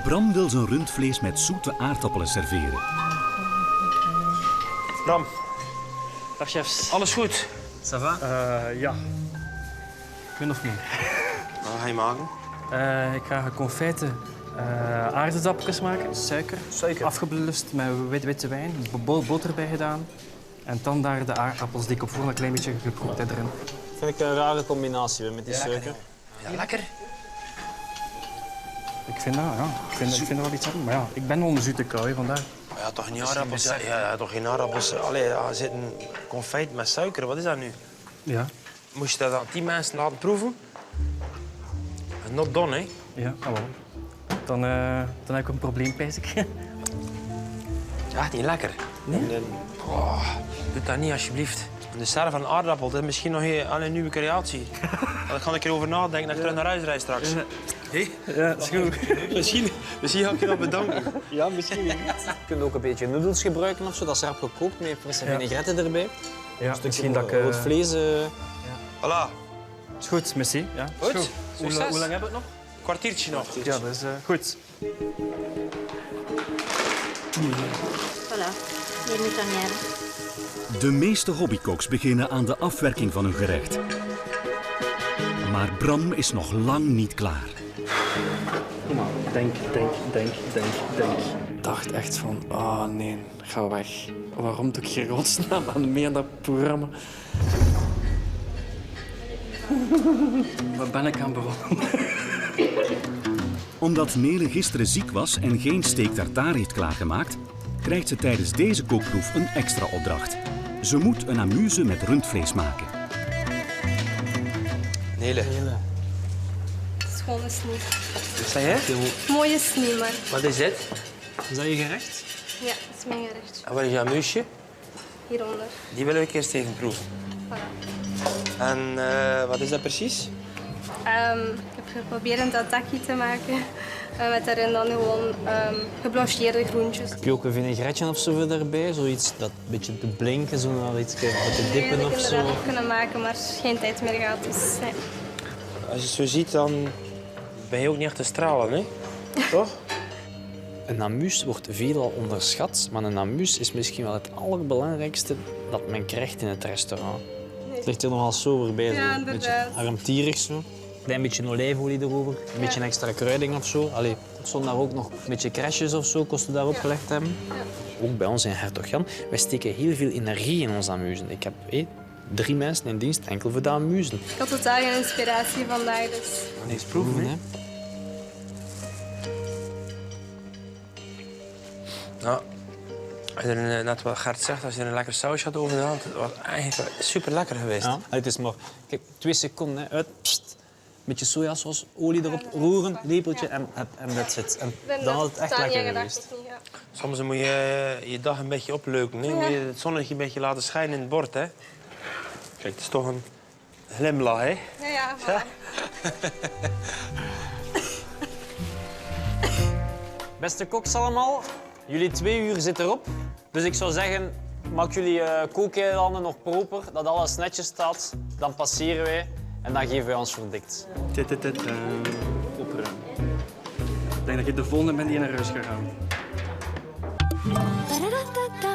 Bram wil zijn rundvlees met zoete aardappelen serveren. Bram, Dag chefs. alles goed? Ça va? Ja. Min of meer. Wat ga je maken? Ik ga geconfijte aardappeltjes maken. Suiker. Afgeblust met witte wijn. Boter bij gedaan. En dan daar de aardappels die ik op voorhand een klein beetje gekookt heb erin. Vind ik een rare combinatie met die suiker. Ja, lekker. Ik vind dat, ja. Ik vind dat wel iets hebben. Maar ja, ik ben wel een zoete kou, vandaar. Maar ja, toch geen aardappels? Ja, toch geen aardappels? Allee, er zit een confijt met suiker. Wat is dat nu? Ja. Moest je dat aan 10 mensen laten proeven? Dat is not done, hè? Ja, wel. Dan heb ik een probleem, pijs ik. Het is echt niet lekker. Nee? Doe dat niet, alsjeblieft. Een dessert van aardappel, dat is misschien nog een nieuwe creatie. Daar ga ik erover nadenken dat ik terug naar huis rijd straks. Hé? Ja, dat is goed. Misschien ga ik je dat bedanken. Ja, misschien niet. Je kunt ook een beetje noedels gebruiken of zo. Dat is rap gekookt met frisse vinaigrette erbij. Ja, misschien dat ik... Rood vlees. Voilà. Is goed, merci. Ja, is Goed. Hoe Succes. lang hebben we het nog? Kwartiertje nog. Ja, dat is goed. Voilà, hier moet dan hebben. De meeste hobbykoks beginnen aan de afwerking van hun gerecht. Maar Bram is nog lang niet klaar. Kom maar, denk. Ik dacht echt van, oh nee, ga weg. Waarom doe ik hier godsnaam aan mee aan dat programma? Wat ben ik aan bewonderen? Omdat Nele gisteren ziek was en geen steak tartare heeft klaargemaakt, krijgt ze tijdens deze kookproef een extra opdracht. Ze moet een amuse met rundvlees maken. Nele. Schone snie. Wat zeg je? Mooie snie, maar Wat is dit? Is dat je gerecht? ja, dat is mijn gerecht. En wat is jouw muisje? Hieronder. Die willen we eerst even proeven. Voilà. En wat is dat precies? Ik heb geprobeerd een tataki te maken. Met daarin dan gewoon geblancheerde groentjes. Heb je ook een vinaigretje of zo erbij? Zoiets dat een beetje te blinken, zo naar iets te dippen Dat of ik zo? inderdaad ook kunnen maken, maar geen tijd meer gehad. Dus, nee. Als je het zo ziet, dan ben je ook niet echt te stralen, hè? Toch? Een amuse wordt veelal onderschat, maar een amuse is misschien wel het allerbelangrijkste dat men krijgt in het restaurant. Het ligt er nogal sober bij, zo. Ja, Een beetje inderdaad. armtierig zo. Klein beetje olijfolie erover, een beetje extra kruiding of zo. Allee, het stond daar ook nog een beetje crèches of zo, kosten daarop gelegd hebben. Ook bij ons in Hertog Jan, wij steken heel veel energie in onze amuzen. Ik heb 3 mensen in dienst enkel voor de amuzen. Ik had totaal geen inspiratie vandaag, dus... Eens proeven, hè? Nou, als je er net wat Gert zegt, als je er een lekker sausje had over gedaan, het was eigenlijk super lekker geweest. Ja, het is maar kijk, 2 seconden hè, uit, pst, beetje sojasaus, olie erop, roeren, lepeltje en that's it. En dan had het echt lekker geweest. Ja. Soms moet je je dag een beetje opleuken. Hè? Moet je het zonnetje een beetje laten schijnen in het bord. Hè? Kijk, het is toch een glimlach, hè? Ja, voilà. Beste koks allemaal, jullie 2 uur zitten erop. Dus ik zou zeggen, maak jullie kookeilanden nog proper, dat alles netjes staat. Dan passeren wij en dan geven wij ons verdikt. Opruimen. Ik denk dat je de volgende bent die naar huis gaat gaan. Da-da-da-da-da.